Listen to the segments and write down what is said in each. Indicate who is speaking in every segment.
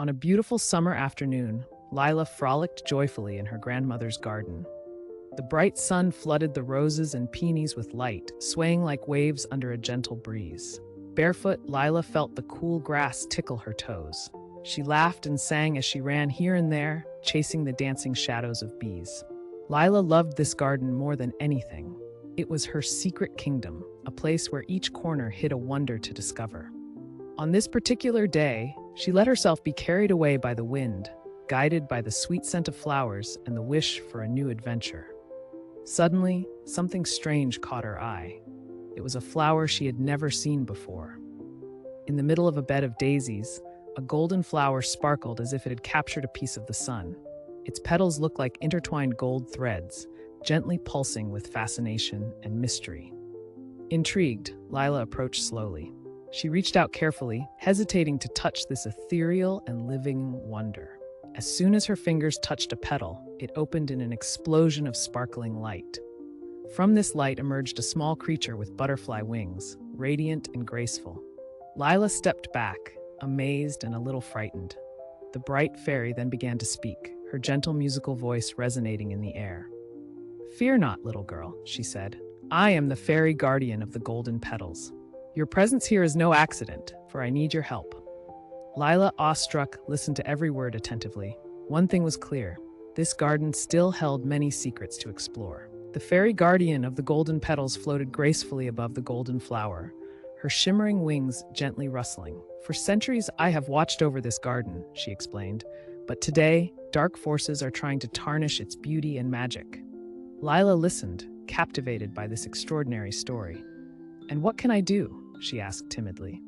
Speaker 1: On a beautiful summer afternoon, Lila frolicked joyfully in her grandmother's garden. The bright sun flooded the roses and peonies with light, swaying like waves under a gentle breeze. Barefoot, Lila felt the cool grass tickle her toes. She laughed and sang as she ran here and there, chasing the dancing shadows of bees. Lila loved this garden more than anything. It was her secret kingdom, a place where each corner hid a wonder to discover. On this particular day, she let herself be carried away by the wind, guided by the sweet scent of flowers and the wish for a new adventure. Suddenly, something strange caught her eye. It was a flower she had never seen before. In the middle of a bed of daisies, a golden flower sparkled as if it had captured a piece of the sun. Its petals looked like intertwined gold threads, gently pulsing with fascination and mystery. Intrigued, Lila approached slowly. She reached out carefully, hesitating to touch this ethereal and living wonder. As soon as her fingers touched a petal, it opened in an explosion of sparkling light. From this light emerged a small creature with butterfly wings, radiant and graceful. Lila stepped back, amazed and a little frightened. The bright fairy then began to speak, her gentle musical voice resonating in the air. "Fear not, little girl," she said. "I am the fairy guardian of the golden petals. Your presence here is no accident, for I need your help." Lila, awestruck, listened to every word attentively. One thing was clear: this garden still held many secrets to explore. The fairy guardian of the golden petals floated gracefully above the golden flower, her shimmering wings gently rustling. "For centuries I have watched over this garden," she explained, "but today, dark forces are trying to tarnish its beauty and magic." Lila listened, captivated by this extraordinary story. "And what can I do?" she asked timidly.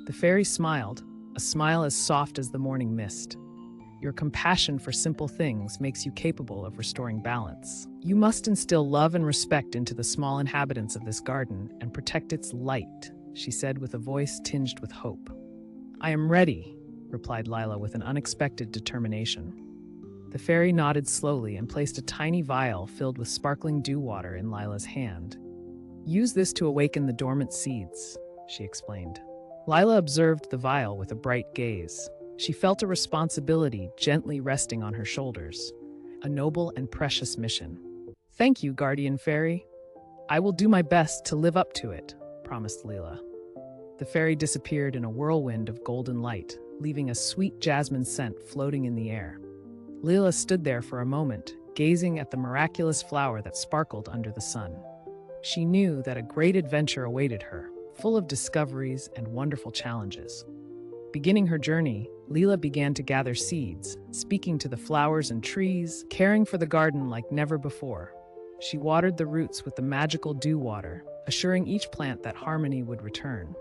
Speaker 1: The fairy smiled, a smile as soft as the morning mist. "Your compassion for simple things makes you capable of restoring balance. You must instill love and respect into the small inhabitants of this garden and protect its light," she said with a voice tinged with hope. "I am ready," replied Lila with an unexpected determination. The fairy nodded slowly and placed a tiny vial filled with sparkling dew water in Lila's hand. "Use this to awaken the dormant seeds," she explained. Lila observed the vial with a bright gaze. She felt a responsibility gently resting on her shoulders, a noble and precious mission. "Thank you, guardian fairy. I will do my best to live up to it," promised Lila. The fairy disappeared in a whirlwind of golden light, leaving a sweet jasmine scent floating in the air. Lila stood there for a moment, gazing at the miraculous flower that sparkled under the sun. She knew that a great adventure awaited her, full of discoveries and wonderful challenges. Beginning her journey, Lila began to gather seeds, speaking to the flowers and trees, caring for the garden like never before. She watered the roots with the magical dew water, assuring each plant that harmony would return.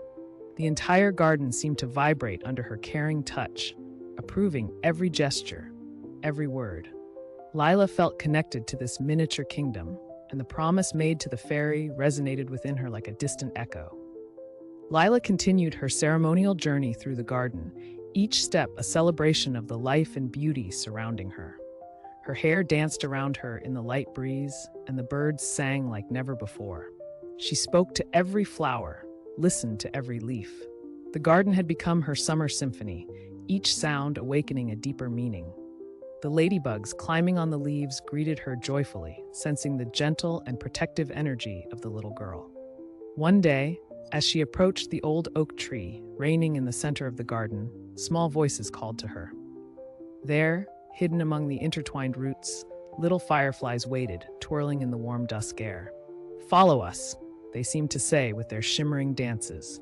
Speaker 1: The entire garden seemed to vibrate under her caring touch, approving every gesture, every word. Lila felt connected to this miniature kingdom, and the promise made to the fairy resonated within her like a distant echo. Lila continued her ceremonial journey through the garden, each step a celebration of the life and beauty surrounding her. Her hair danced around her in the light breeze, and the birds sang like never before. She spoke to every flower, listened to every leaf. The garden had become her summer symphony, each sound awakening a deeper meaning. The ladybugs climbing on the leaves greeted her joyfully, sensing the gentle and protective energy of the little girl. One day, as she approached the old oak tree, reigning in the center of the garden, small voices called to her. There, hidden among the intertwined roots, little fireflies waited, twirling in the warm dusk air. "Follow us," they seemed to say with their shimmering dances.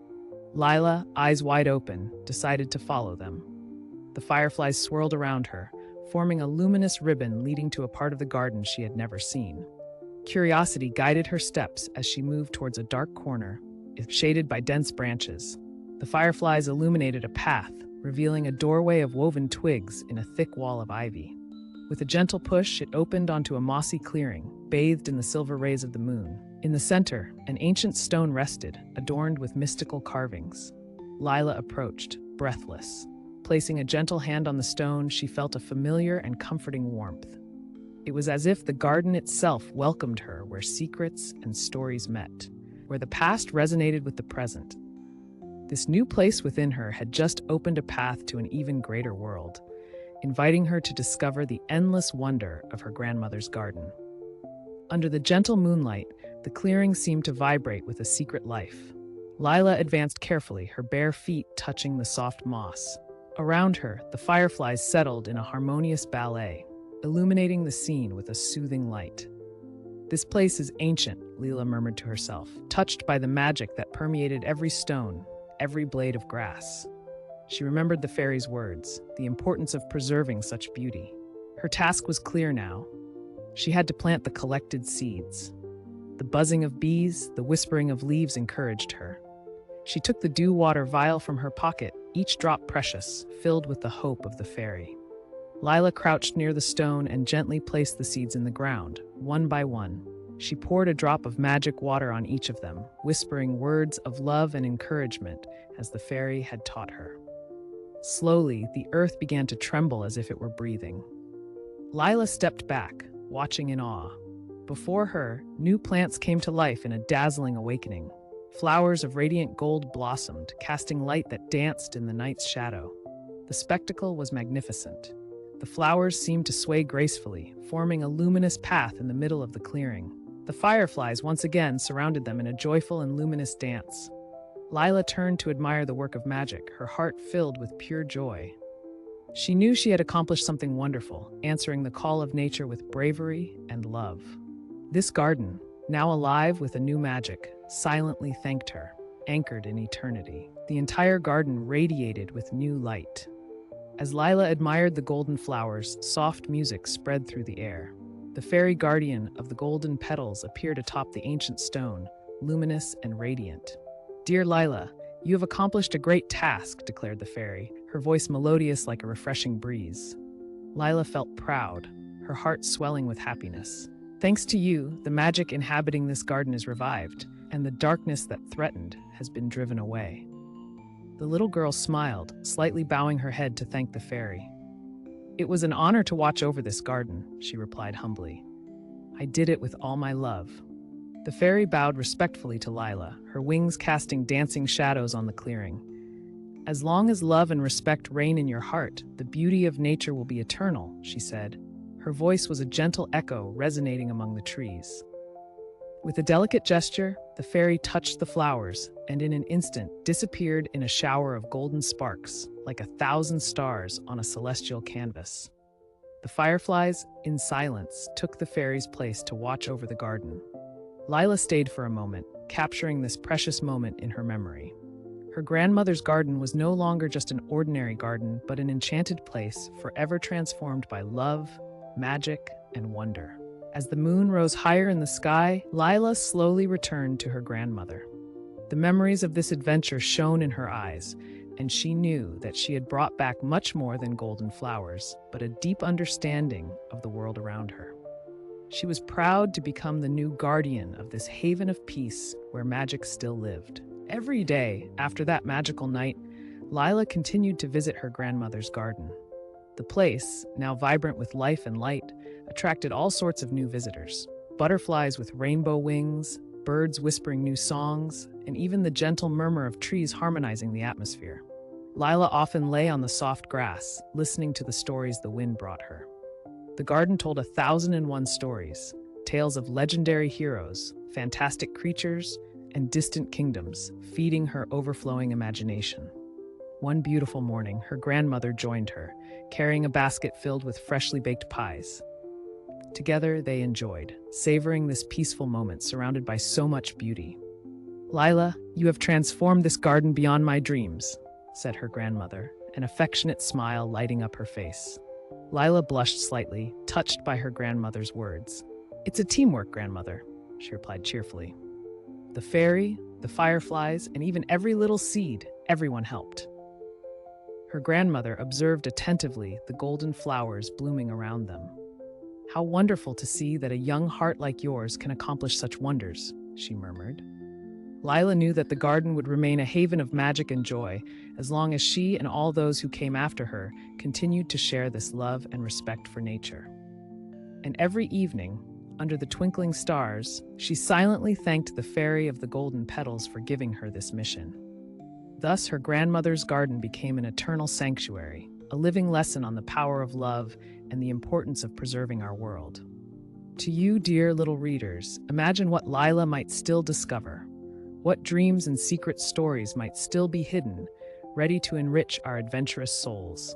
Speaker 1: Lila, eyes wide open, decided to follow them. The fireflies swirled around her, forming a luminous ribbon leading to a part of the garden she had never seen. Curiosity guided her steps as she moved towards a dark corner, shaded by dense branches. The fireflies illuminated a path, revealing a doorway of woven twigs in a thick wall of ivy. With a gentle push, it opened onto a mossy clearing, bathed in the silver rays of the moon. In the center, an ancient stone rested, adorned with mystical carvings. Lila approached, breathless. Placing a gentle hand on the stone, she felt a familiar and comforting warmth. It was as if the garden itself welcomed her where secrets and stories met, where the past resonated with the present. This new place within her had just opened a path to an even greater world, inviting her to discover the endless wonder of her grandmother's garden. Under the gentle moonlight, the clearing seemed to vibrate with a secret life. Lila advanced carefully, her bare feet touching the soft moss. Around her, the fireflies settled in a harmonious ballet, illuminating the scene with a soothing light. "This place is ancient," Lila murmured to herself, touched by the magic that permeated every stone, every blade of grass. She remembered the fairy's words, the importance of preserving such beauty. Her task was clear now. She had to plant the collected seeds. The buzzing of bees, the whispering of leaves encouraged her. She took the dew water vial from her pocket, each drop precious, filled with the hope of the fairy. Lila crouched near the stone and gently placed the seeds in the ground, one by one. She poured a drop of magic water on each of them, whispering words of love and encouragement as the fairy had taught her. Slowly, the earth began to tremble as if it were breathing. Lila stepped back, watching in awe. Before her, new plants came to life in a dazzling awakening. Flowers of radiant gold blossomed, casting light that danced in the night's shadow. The spectacle was magnificent. The flowers seemed to sway gracefully, forming a luminous path in the middle of the clearing. The fireflies once again surrounded them in a joyful and luminous dance. Lila turned to admire the work of magic, her heart filled with pure joy. She knew she had accomplished something wonderful, answering the call of nature with bravery and love. This garden, now alive with a new magic, silently thanked her, anchored in eternity. The entire garden radiated with new light. As Lila admired the golden flowers, soft music spread through the air. The fairy guardian of the golden petals appeared atop the ancient stone, luminous and radiant. "Dear Lila, you have accomplished a great task," declared the fairy, her voice melodious like a refreshing breeze. Lila felt proud, her heart swelling with happiness. "Thanks to you, the magic inhabiting this garden is revived, and the darkness that threatened has been driven away." The little girl smiled, slightly bowing her head to thank the fairy. "It was an honor to watch over this garden," she replied humbly. "I did it with all my love." The fairy bowed respectfully to Lila, her wings casting dancing shadows on the clearing. "As long as love and respect reign in your heart, the beauty of nature will be eternal," she said. Her voice was a gentle echo resonating among the trees. With a delicate gesture, the fairy touched the flowers and in an instant disappeared in a shower of golden sparks, like 1,000 stars on a celestial canvas. The fireflies, in silence, took the fairy's place to watch over the garden. Lila stayed for a moment, capturing this precious moment in her memory. Her grandmother's garden was no longer just an ordinary garden, but an enchanted place forever transformed by love, magic, and wonder. As the moon rose higher in the sky, Lila slowly returned to her grandmother. The memories of this adventure shone in her eyes, and she knew that she had brought back much more than golden flowers, but a deep understanding of the world around her. She was proud to become the new guardian of this haven of peace where magic still lived. Every day, after that magical night, Lila continued to visit her grandmother's garden. The place, now vibrant with life and light, attracted all sorts of new visitors. Butterflies with rainbow wings, birds whispering new songs, and even the gentle murmur of trees harmonizing the atmosphere. Lila often lay on the soft grass, listening to the stories the wind brought her. The garden told 1,001 stories, tales of legendary heroes, fantastic creatures, and distant kingdoms, feeding her overflowing imagination. One beautiful morning, her grandmother joined her, carrying a basket filled with freshly baked pies. Together, they enjoyed, savoring this peaceful moment surrounded by so much beauty. "Lila, you have transformed this garden beyond my dreams," said her grandmother, an affectionate smile lighting up her face. Lila blushed slightly, touched by her grandmother's words. "It's a teamwork, grandmother," she replied cheerfully. The fairy, the fireflies, and even every little seed, everyone helped. Her grandmother observed attentively the golden flowers blooming around them. "How wonderful to see that a young heart like yours can accomplish such wonders," she murmured. Lila knew that the garden would remain a haven of magic and joy as long as she and all those who came after her continued to share this love and respect for nature. And every evening, under the twinkling stars, she silently thanked the fairy of the golden petals for giving her this mission. Thus, her grandmother's garden became an eternal sanctuary, a living lesson on the power of love and the importance of preserving our world. To you, dear little readers, imagine what Lila might still discover. What dreams and secret stories might still be hidden, ready to enrich our adventurous souls.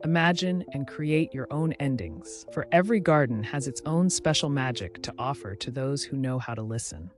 Speaker 1: Imagine and create your own endings, for every garden has its own special magic to offer to those who know how to listen.